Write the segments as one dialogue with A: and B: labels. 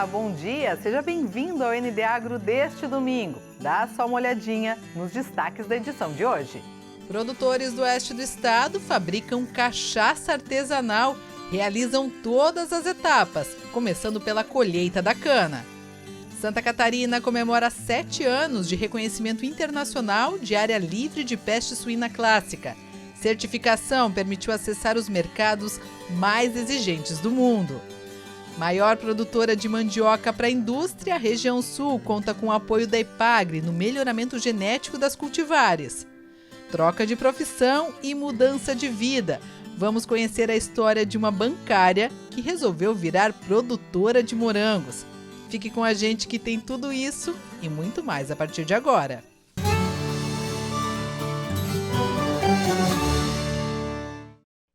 A: Olá, bom dia! Seja bem-vindo ao ND Agro deste domingo. Dá só uma olhadinha nos destaques da edição de hoje.
B: Produtores do oeste do estado fabricam cachaça artesanal, realizam todas as etapas, começando pela colheita da cana. Santa Catarina comemora 7 anos de reconhecimento internacional de área livre de peste suína clássica. Certificação permitiu acessar os mercados mais exigentes do mundo. Maior produtora de mandioca para a indústria, a região sul conta com o apoio da Epagre no melhoramento genético das cultivares. Troca de profissão e mudança de vida. Vamos conhecer a história de uma bancária que resolveu virar produtora de morangos. Fique com a gente que tem tudo isso e muito mais a partir de agora.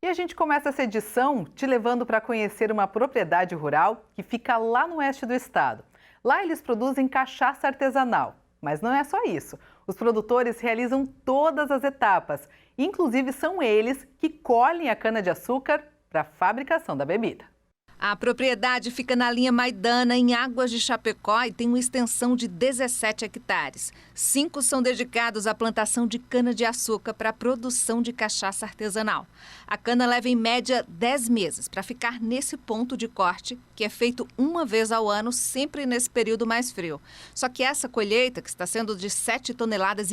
A: E a gente começa essa edição te levando para conhecer uma propriedade rural que fica lá no oeste do estado. Lá eles produzem cachaça artesanal, mas não é só isso. Os produtores realizam todas as etapas, inclusive são eles que colhem a cana-de-açúcar para a fabricação da bebida.
C: A propriedade fica na linha Maidana, em Águas de Chapecó, e tem uma extensão de 17 hectares. 5 são dedicados à plantação de cana-de-açúcar para a produção de cachaça artesanal. A cana leva em média 10 meses para ficar nesse ponto de corte, que é feito uma vez ao ano, sempre nesse período mais frio. Só que essa colheita, que está sendo de 7,5 toneladas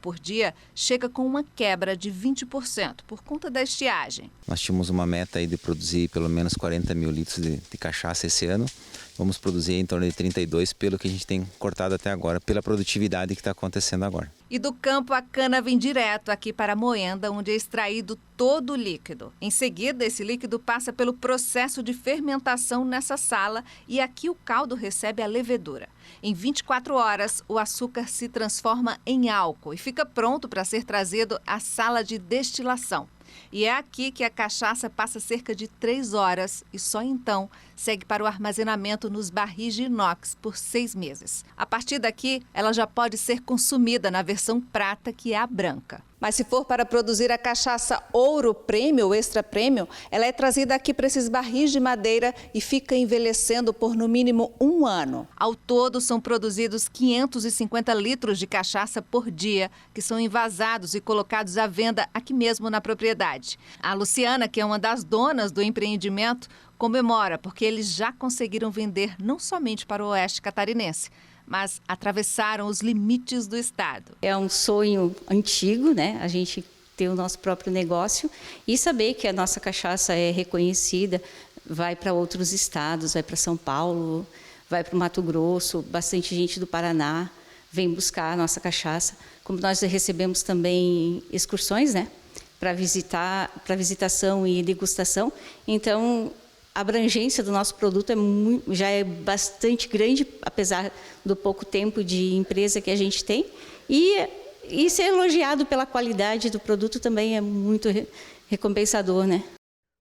C: por dia, chega com uma quebra de 20% por conta da estiagem.
D: Nós tínhamos uma meta aí de produzir pelo menos 40 mil litros de cachaça esse ano. Vamos produzir em torno de 32 pelo que a gente tem cortado até agora, pela produtividade que está acontecendo agora.
C: E do campo a cana vem direto aqui para a moenda, onde é extraído todo o líquido. Em seguida, esse líquido passa pelo processo de fermentação nessa sala e aqui o caldo recebe a levedura. Em 24 horas, o açúcar se transforma em álcool e fica pronto para ser trazido à sala de destilação. E é aqui que a cachaça passa cerca de 3 horas e só então segue para o armazenamento nos barris de inox por 6 meses. A partir daqui, ela já pode ser consumida na versão prata, que é a branca. Mas se for para produzir a cachaça Ouro Prêmio ou Extra Prêmio, ela é trazida aqui para esses barris de madeira e fica envelhecendo por no mínimo 1 ano. Ao todo, são produzidos 550 litros de cachaça por dia, que são envasados e colocados à venda aqui mesmo na propriedade. A Luciana, que é uma das donas do empreendimento, comemora porque eles já conseguiram vender não somente para o oeste catarinense, mas atravessaram os limites do estado.
E: É um sonho antigo, né? A gente ter o nosso próprio negócio e saber que a nossa cachaça é reconhecida, vai para outros estados, vai para São Paulo, vai para o Mato Grosso, bastante gente do Paraná vem buscar a nossa cachaça. Como nós recebemos também excursões, né? Para visitação e degustação, então a abrangência do nosso produto já é bastante grande, apesar do pouco tempo de empresa que a gente tem. E ser elogiado pela qualidade do produto também é muito recompensador, né?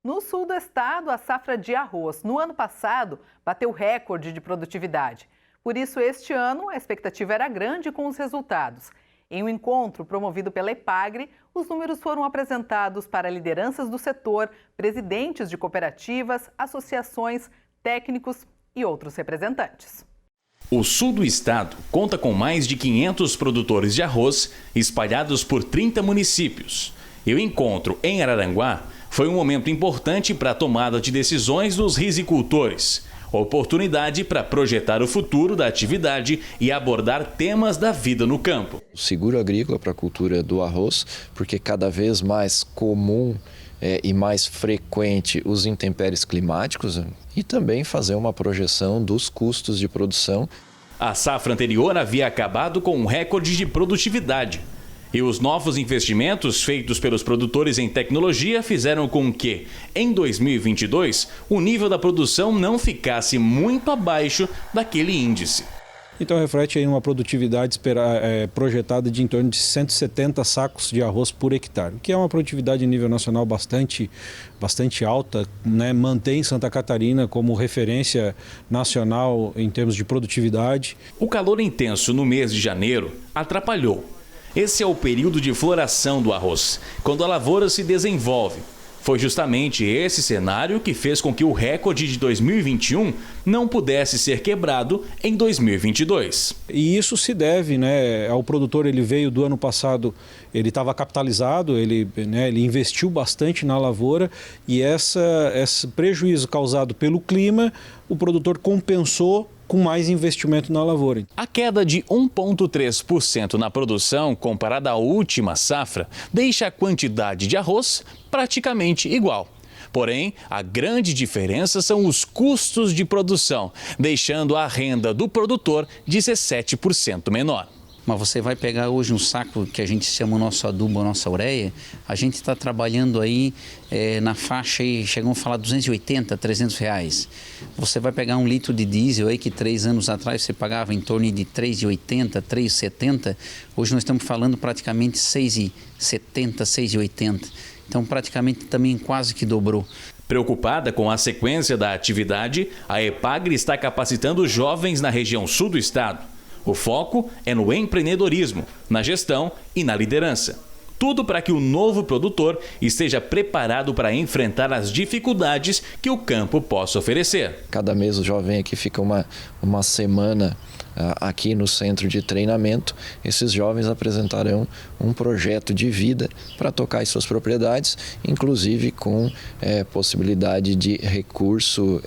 A: No sul do estado, a safra de arroz, no ano passado, bateu recorde de produtividade. Por isso, este ano, a expectativa era grande com os resultados. Em um encontro promovido pela Epagre, os números foram apresentados para lideranças do setor, presidentes de cooperativas, associações, técnicos e outros representantes.
F: O sul do estado conta com mais de 500 produtores de arroz espalhados por 30 municípios. E o encontro em Araranguá foi um momento importante para a tomada de decisões dos rizicultores. Oportunidade para projetar o futuro da atividade e abordar temas da vida no campo.
G: O seguro agrícola para a cultura do arroz, porque cada vez mais comum e mais frequente os intempéries climáticos e também fazer uma projeção dos custos de produção.
F: A safra anterior havia acabado com um recorde de produtividade. E os novos investimentos feitos pelos produtores em tecnologia fizeram com que, em 2022, o nível da produção não ficasse muito abaixo daquele índice.
H: Então reflete aí uma produtividade projetada de em torno de 170 sacos de arroz por hectare, que é uma produtividade em nível nacional bastante alta, né? Mantém Santa Catarina como referência nacional em termos de produtividade.
F: O calor intenso no mês de janeiro atrapalhou. Esse é o período de floração do arroz, quando a lavoura se desenvolve. Foi justamente esse cenário que fez com que o recorde de 2021 não pudesse ser quebrado em 2022.
H: E isso se deve, né, ao produtor. Ele veio do ano passado, ele estava capitalizado, ele investiu bastante na lavoura e esse prejuízo causado pelo clima, o produtor compensou com mais investimento na lavoura.
F: A queda de 1,3% na produção comparada à última safra deixa a quantidade de arroz praticamente igual. Porém, a grande diferença são os custos de produção, deixando a renda do produtor 17% menor.
I: Mas você vai pegar hoje um saco que a gente chama o nosso adubo, a nossa ureia, a gente está trabalhando aí na faixa, aí, chegamos a falar 280, 300 reais. Você vai pegar um litro de diesel aí que 3 anos atrás você pagava em torno de 3,80, 3,70, hoje nós estamos falando praticamente 6,70, 6,80. Então praticamente também quase que dobrou.
F: Preocupada com a sequência da atividade, a EPAGRE está capacitando jovens na região sul do estado. O foco é no empreendedorismo, na gestão e na liderança. Tudo para que o novo produtor esteja preparado para enfrentar as dificuldades que o campo possa oferecer.
G: Cada mês o jovem aqui fica uma semana aqui no centro de treinamento. Esses jovens apresentarão um projeto de vida para tocar as suas propriedades, inclusive com possibilidade de recurso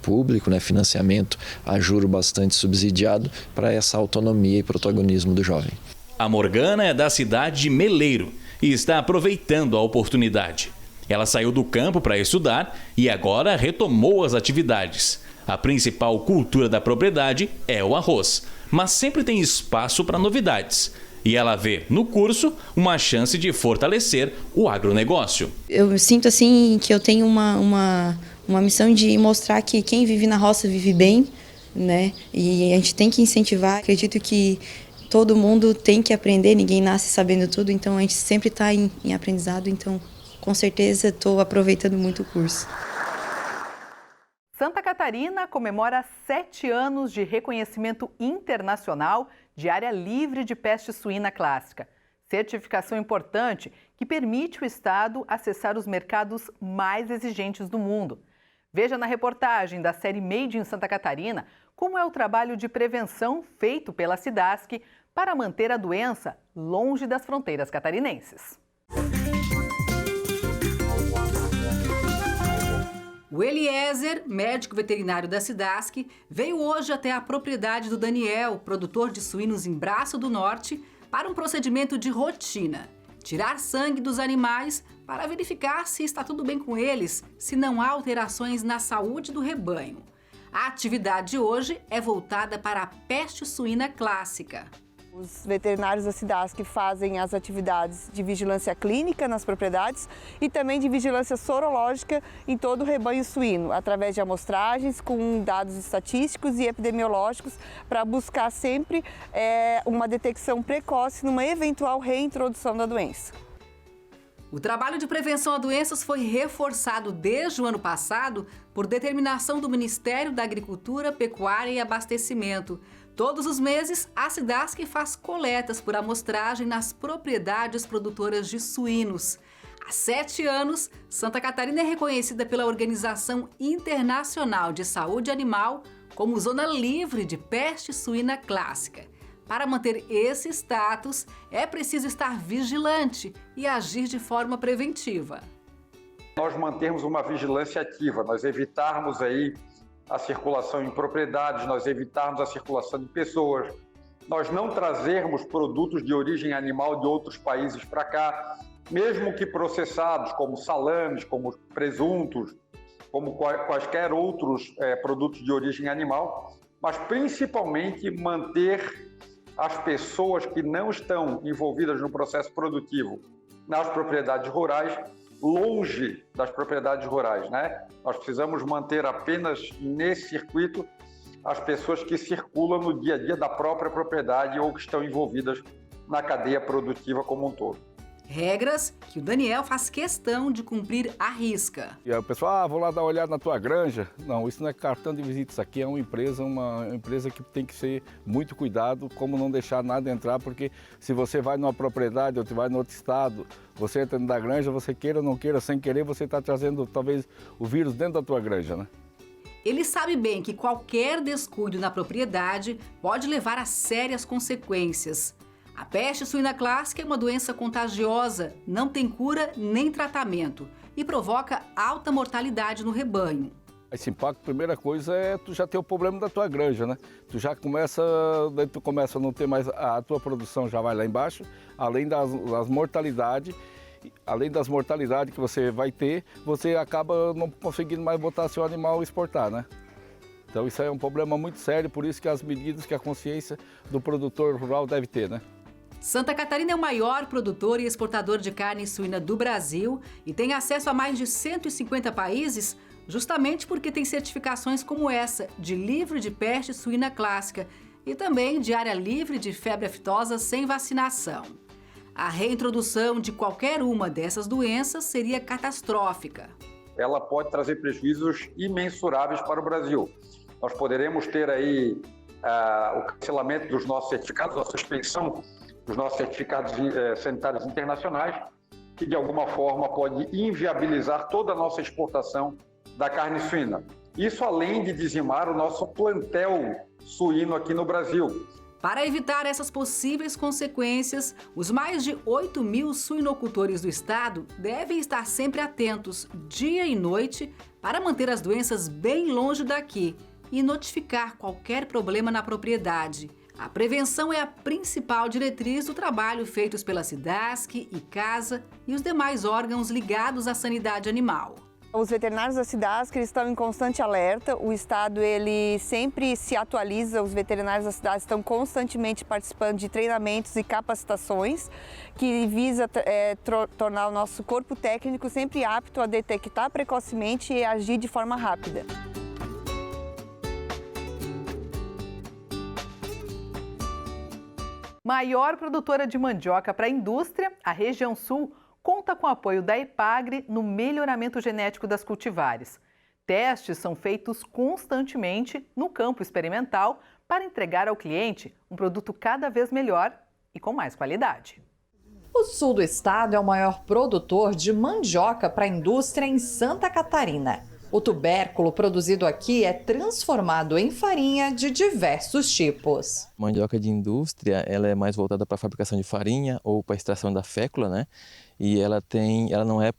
G: público, financiamento a juro bastante subsidiado para essa autonomia e protagonismo do jovem.
F: A Morgana é da cidade de Meleiro e está aproveitando a oportunidade. Ela saiu do campo para estudar e agora retomou as atividades. A principal cultura da propriedade é o arroz, mas sempre tem espaço para novidades. E ela vê no curso uma chance de fortalecer o agronegócio.
J: Eu sinto assim que eu tenho uma missão de mostrar que quem vive na roça vive bem, né? E a gente tem que incentivar. Acredito que todo mundo tem que aprender, ninguém nasce sabendo tudo, então a gente sempre está em aprendizado, então com certeza estou aproveitando muito o curso.
A: Santa Catarina comemora 7 anos de reconhecimento internacional de área livre de peste suína clássica. Certificação importante que permite o estado acessar os mercados mais exigentes do mundo. Veja na reportagem da série Made in Santa Catarina como é o trabalho de prevenção feito pela SIDASC para manter a doença longe das fronteiras catarinenses.
K: O Eliezer, médico veterinário da SIDASC, veio hoje até a propriedade do Daniel, produtor de suínos em Braço do Norte, para um procedimento de rotina. Tirar sangue dos animais para verificar se está tudo bem com eles, se não há alterações na saúde do rebanho. A atividade de hoje é voltada para a peste suína clássica.
L: Os veterinários da SIDASC fazem as atividades de vigilância clínica nas propriedades e também de vigilância sorológica em todo o rebanho suíno, através de amostragens com dados estatísticos e epidemiológicos para buscar sempre uma detecção precoce numa eventual reintrodução da doença.
K: O trabalho de prevenção a doenças foi reforçado desde o ano passado por determinação do Ministério da Agricultura, Pecuária e Abastecimento. Todos os meses, a SIDASC faz coletas por amostragem nas propriedades produtoras de suínos. Há 7 anos, Santa Catarina é reconhecida pela Organização Internacional de Saúde Animal como zona livre de peste suína clássica. Para manter esse status, é preciso estar vigilante e agir de forma preventiva.
M: Nós mantermos uma vigilância ativa, nós evitarmos aí a circulação em propriedades, nós evitarmos a circulação de pessoas, nós não trazermos produtos de origem animal de outros países para cá, mesmo que processados, como salames, como presuntos, como quaisquer outros produtos de origem animal, mas principalmente manter as pessoas que não estão envolvidas no processo produtivo nas propriedades rurais, longe das propriedades rurais, né? Nós precisamos manter apenas nesse circuito as pessoas que circulam no dia a dia da própria propriedade ou que estão envolvidas na cadeia produtiva como um todo.
K: Regras que o Daniel faz questão de cumprir à risca.
N: E aí o pessoal, vou lá dar uma olhada na tua granja. Não, isso não é cartão de visita, isso aqui é uma empresa que tem que ser muito cuidado, como não deixar nada entrar, porque se você vai numa propriedade ou você vai em outro estado, você entra dentro da granja, você queira ou não queira, sem querer, você está trazendo talvez o vírus dentro da tua granja, né?
K: Ele sabe bem que qualquer descuido na propriedade pode levar a sérias consequências. A peste suína clássica é uma doença contagiosa, não tem cura nem tratamento e provoca alta mortalidade no rebanho.
N: Esse impacto, a primeira coisa é tu já ter o problema da tua granja, né? Tu já começa, daí tu começa a não ter mais, a tua produção já vai lá embaixo, além das mortalidades. Além das mortalidades que você vai ter, você acaba não conseguindo mais botar seu animal e exportar, né? Então isso é um problema muito sério, por isso que as medidas que a consciência do produtor rural deve ter, né?
K: Santa Catarina é o maior produtor e exportador de carne suína do Brasil e tem acesso a mais de 150 países, justamente porque tem certificações como essa, de livre de peste suína clássica e também de área livre de febre aftosa sem vacinação. A reintrodução de qualquer uma dessas doenças seria catastrófica.
M: Ela pode trazer prejuízos imensuráveis para o Brasil. Nós poderemos ter aí o cancelamento dos nossos certificados, a suspensão dos nossos certificados sanitários internacionais, que de alguma forma pode inviabilizar toda a nossa exportação da carne suína. Isso além de dizimar o nosso plantel suíno aqui no Brasil.
K: Para evitar essas possíveis consequências, os mais de 8.000 suinocultores do estado devem estar sempre atentos, dia e noite, para manter as doenças bem longe daqui e notificar qualquer problema na propriedade. A prevenção é a principal diretriz do trabalho feito pela SIDASC, ICASA e os demais órgãos ligados à sanidade animal.
L: Os veterinários da SIDASC estão em constante alerta, o Estado ele sempre se atualiza, os veterinários da SIDASC estão constantemente participando de treinamentos e capacitações que visa tornar o nosso corpo técnico sempre apto a detectar precocemente e agir de forma rápida.
A: Maior produtora de mandioca para a indústria, a região sul conta com o apoio da EPAGRE no melhoramento genético das cultivares. Testes são feitos constantemente no campo experimental para entregar ao cliente um produto cada vez melhor e com mais qualidade.
O: O sul do estado é o maior produtor de mandioca para a indústria em Santa Catarina. O tubérculo produzido aqui é transformado em farinha de diversos tipos.
P: A mandioca de indústria, ela é mais voltada para a fabricação de farinha ou para a extração da fécula, né? E ela não é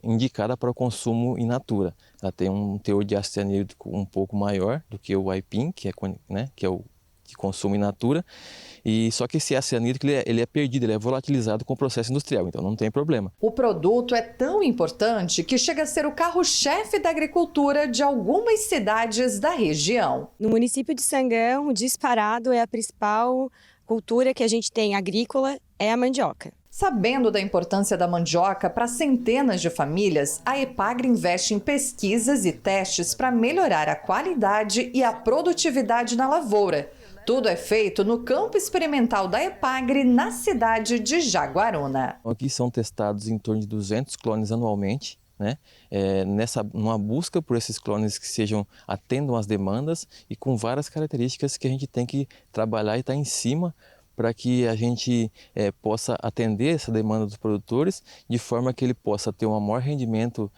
P: indicada para o consumo in natura. Ela tem um teor de ácido cianídrico um pouco maior do que o aipim, que é o de consumo in natura. E só que esse ácido cianídrico ele é perdido, ele é volatilizado com o processo industrial, então não tem problema.
O: O produto é tão importante que chega a ser o carro-chefe da agricultura de algumas cidades da região.
Q: No município de Sangão, disparado é a principal cultura que a gente tem agrícola, é a mandioca.
O: Sabendo da importância da mandioca para centenas de famílias, a EPAGRE investe em pesquisas e testes para melhorar a qualidade e a produtividade na lavoura. Tudo é feito no campo experimental da EPAGRE, na cidade de Jaguaruna.
P: Aqui são testados em torno de 200 clones anualmente, né? Numa busca por esses clones que atendam às demandas e com várias características que a gente tem que trabalhar e estar em cima para que a gente possa atender essa demanda dos produtores de forma que ele possa ter um maior rendimento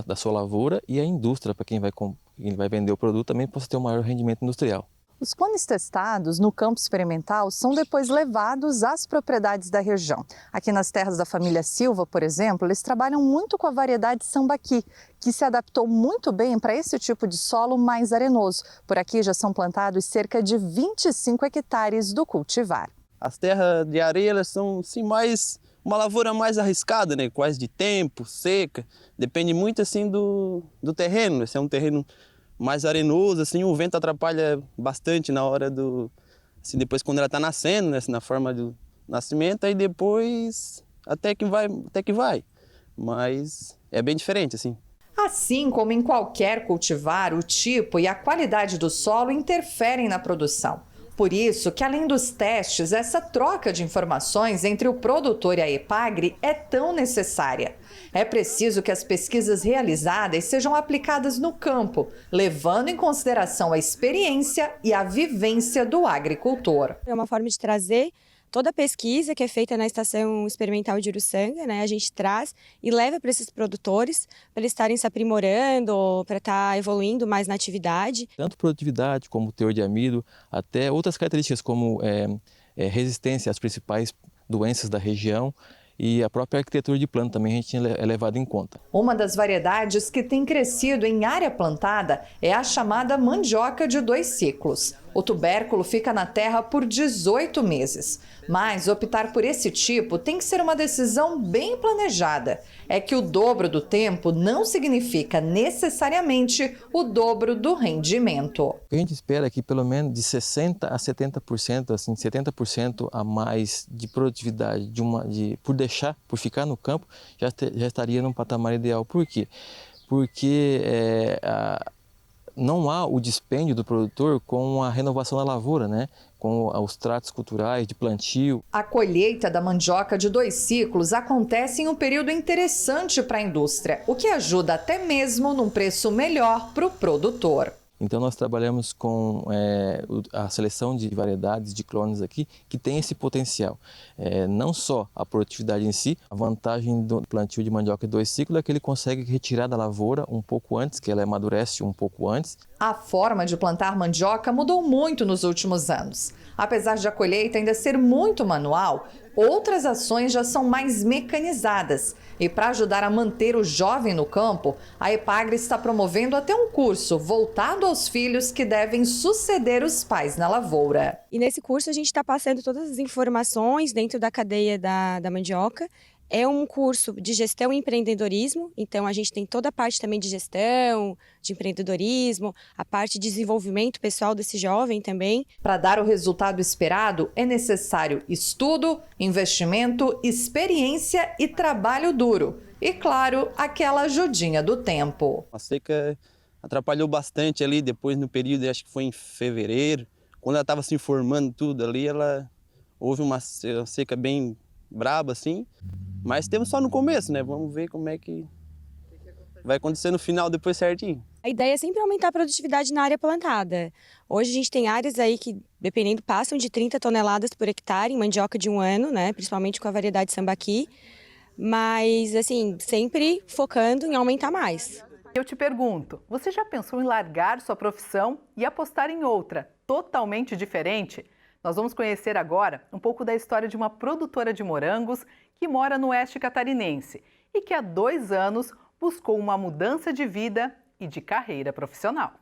P: da sua lavoura e a indústria, para quem vai vender o produto, também possa ter um maior rendimento industrial.
O: Os clones testados no campo experimental são depois levados às propriedades da região. Aqui nas terras da família Silva, por exemplo, eles trabalham muito com a variedade Sambaqui, que se adaptou muito bem para esse tipo de solo mais arenoso. Por aqui já são plantados cerca de 25 hectares do cultivar.
R: As terras de areia elas são assim, uma lavoura mais arriscada, né? Quase de tempo, seca. Depende muito assim, do terreno. Esse é um terreno mais arenoso, assim, o vento atrapalha bastante na hora assim, depois quando ela está nascendo, né, assim, na forma do nascimento, aí depois até que vai, mas é bem diferente, assim.
O: Assim como em qualquer cultivar, o tipo e a qualidade do solo interferem na produção. Por isso que, além dos testes, essa troca de informações entre o produtor e a EPAGRE é tão necessária. É preciso que as pesquisas realizadas sejam aplicadas no campo, levando em consideração a experiência e a vivência do agricultor.
Q: É uma forma de trazer toda a pesquisa que é feita na Estação Experimental de Uruçanga, né? A gente traz e leva para esses produtores, para eles estarem se aprimorando, para estar evoluindo mais na atividade.
P: Tanto produtividade como teor de amido, até outras características como resistência às principais doenças da região, e a própria arquitetura de plano também a gente é levado em conta.
O: Uma das variedades que tem crescido em área plantada é a chamada mandioca de 2 ciclos. O tubérculo fica na terra por 18 meses. Mas optar por esse tipo tem que ser uma decisão bem planejada. É que o dobro do tempo não significa necessariamente o dobro do rendimento.
P: O que a gente espera é que pelo menos de 60% a 70%, assim, 70% a mais de produtividade por ficar no campo, já estaria num patamar ideal. Por quê? Porque não há o dispêndio do produtor com a renovação da lavoura, né? Com os tratos culturais de plantio.
O: A colheita da mandioca de 2 ciclos acontece em um período interessante para a indústria, o que ajuda até mesmo num preço melhor para o produtor.
P: Então nós trabalhamos com a seleção de variedades de clones aqui que tem esse potencial. Não só a produtividade em si, a vantagem do plantio de mandioca de 2 ciclos é que ele consegue retirar da lavoura um pouco antes, que ela amadurece um pouco antes.
O: A forma de plantar mandioca mudou muito nos últimos anos. Apesar de a colheita ainda ser muito manual, outras ações já são mais mecanizadas. E para ajudar a manter o jovem no campo, a EPAGRE está promovendo até um curso voltado aos filhos que devem suceder os pais na lavoura.
Q: E nesse curso a gente está passando todas as informações dentro da cadeia da mandioca. É um curso de gestão e empreendedorismo, então a gente tem toda a parte também de gestão, de empreendedorismo, a parte de desenvolvimento pessoal desse jovem também.
O: Para dar o resultado esperado, é necessário estudo, investimento, experiência e trabalho duro. E, claro, aquela ajudinha do tempo.
R: A seca atrapalhou bastante ali, depois no período, acho que foi em fevereiro, quando ela estava se informando tudo ali, houve uma seca bem braba, assim. Mas temos só no começo, né? Vamos ver como é que vai acontecer no final, depois certinho.
Q: A ideia é sempre aumentar a produtividade na área plantada. Hoje a gente tem áreas aí que, dependendo, passam de 30 toneladas por hectare em mandioca de 1 ano, né? Principalmente com a variedade sambaqui. Mas, assim, sempre focando em aumentar mais.
A: Eu te pergunto, você já pensou em largar sua profissão e apostar em outra, totalmente diferente? Nós vamos conhecer agora um pouco da história de uma produtora de morangos que mora no oeste catarinense e que há 2 anos buscou uma mudança de vida e de carreira profissional.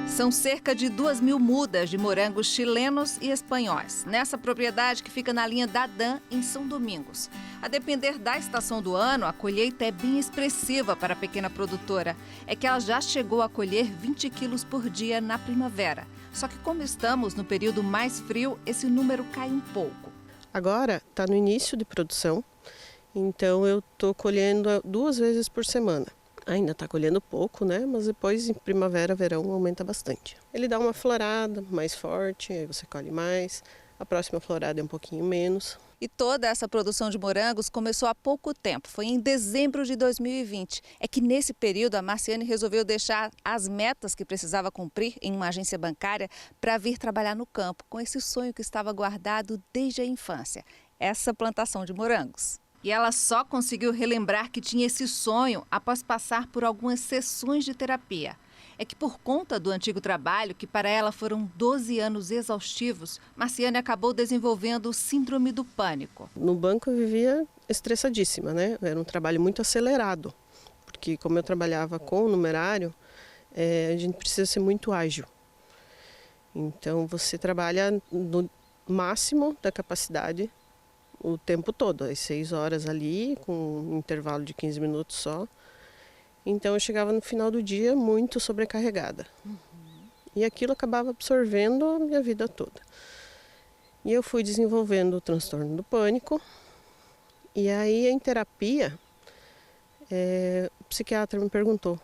C: São cerca de 2.000 mudas de morangos chilenos e espanhóis, nessa propriedade que fica na linha da Dan, em São Domingos. A depender da estação do ano, a colheita é bem expressiva para a pequena produtora. É que ela já chegou a colher 20 quilos por dia na primavera. Só que como estamos no período mais frio, esse número cai um pouco.
S: Agora está no início de produção, então eu estou colhendo 2 vezes por semana. Ainda está colhendo pouco, né? Mas depois, em primavera, verão, aumenta bastante. Ele dá uma florada mais forte, aí você colhe mais. A próxima florada é um pouquinho menos.
C: E toda essa produção de morangos começou há pouco tempo, foi em dezembro de 2020. É que nesse período a Marciane resolveu deixar as metas que precisava cumprir em uma agência bancária para vir trabalhar no campo, com esse sonho que estava guardado desde a infância, essa plantação de morangos. E ela só conseguiu relembrar que tinha esse sonho após passar por algumas sessões de terapia. É que por conta do antigo trabalho, que para ela foram 12 anos exaustivos, Marciane acabou desenvolvendo síndrome do pânico.
S: No banco eu vivia estressadíssima, né? Era um trabalho muito acelerado, porque como eu trabalhava com o numerário, a gente precisa ser muito ágil. Então você trabalha no máximo da capacidade o tempo todo, às 6 horas ali, com um intervalo de 15 minutos só. Então eu chegava no final do dia muito sobrecarregada. E aquilo acabava absorvendo a minha vida toda. E eu fui desenvolvendo o transtorno do pânico E aí, em terapia, o psiquiatra me perguntou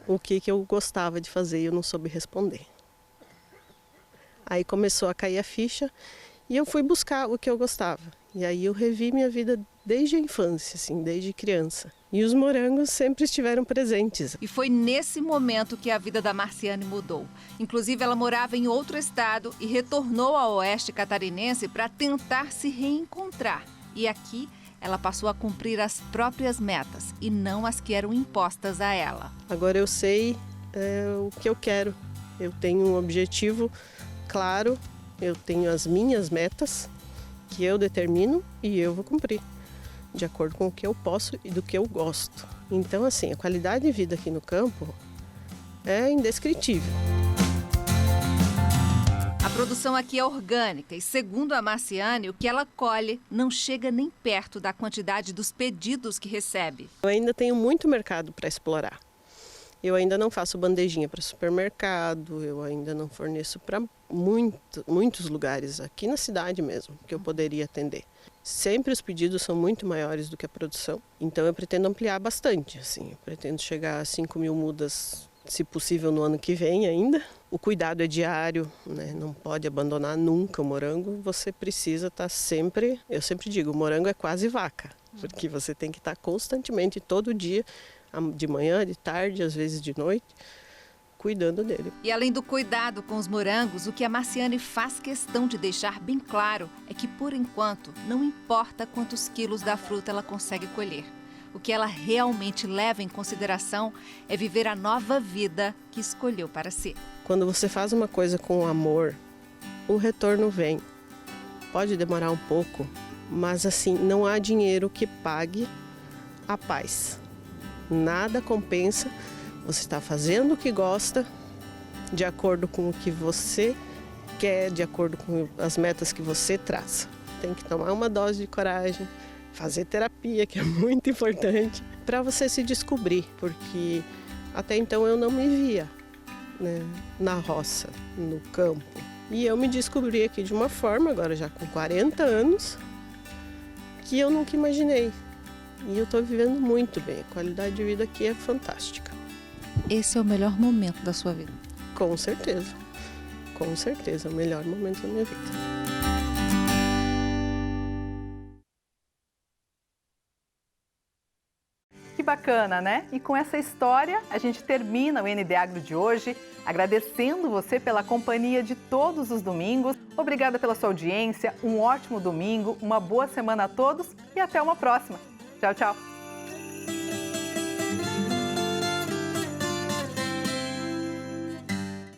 S: o que eu gostava de fazer e eu não soube responder. Aí começou a cair a ficha e eu fui buscar o que eu gostava. E aí eu revi minha vida desde a infância, assim, desde criança. E os morangos sempre estiveram presentes.
C: E foi nesse momento que a vida da Marciane mudou. Inclusive, ela morava em outro estado e retornou ao oeste catarinense para tentar se reencontrar. E aqui, ela passou a cumprir as próprias metas e não as que eram impostas a ela.
S: Agora eu sei o que eu quero. Eu tenho um objetivo claro, eu tenho as minhas metas que eu determino e eu vou cumprir, de acordo com o que eu posso e do que eu gosto. Então, assim, a qualidade de vida aqui no campo é indescritível.
C: A produção aqui é orgânica e, segundo a Marciane, o que ela colhe não chega nem perto da quantidade dos pedidos que recebe.
S: Eu ainda tenho muito mercado para explorar. Eu ainda não faço bandejinha para supermercado, eu ainda não forneço para muitos lugares aqui na cidade mesmo, que eu poderia atender. Sempre os pedidos são muito maiores do que a produção, então eu pretendo ampliar bastante. Assim, eu pretendo chegar a 5.000 mudas, se possível, no ano que vem ainda. O cuidado é diário, né? Não pode abandonar nunca o morango, você precisa estar sempre... Eu sempre digo, o morango é quase vaca, porque você tem que estar constantemente, todo dia, de manhã, de tarde, às vezes de noite, cuidando dele.
C: E além do cuidado com os morangos, o que a Marciane faz questão de deixar bem claro é que, por enquanto, não importa quantos quilos da fruta ela consegue colher. O que ela realmente leva em consideração é viver a nova vida que escolheu para si.
S: Quando você faz uma coisa com amor, o retorno vem. Pode demorar um pouco, mas assim, não há dinheiro que pague a paz. Nada compensa você estar fazendo o que gosta, de acordo com o que você quer, de acordo com as metas que você traça. Tem que tomar uma dose de coragem, fazer terapia, que é muito importante, para você se descobrir, porque até então eu não me via, né, na roça, no campo. E eu me descobri aqui de uma forma, agora já com 40 anos, que eu nunca imaginei. E eu estou vivendo muito bem, a qualidade de vida aqui é fantástica.
C: Esse é o melhor momento da sua vida?
S: Com certeza, é o melhor momento da minha vida.
A: Que bacana, né? E com essa história, a gente termina o ND Agro de hoje, agradecendo você pela companhia de todos os domingos. Obrigada pela sua audiência, um ótimo domingo, uma boa semana a todos e até uma próxima. Tchau, tchau!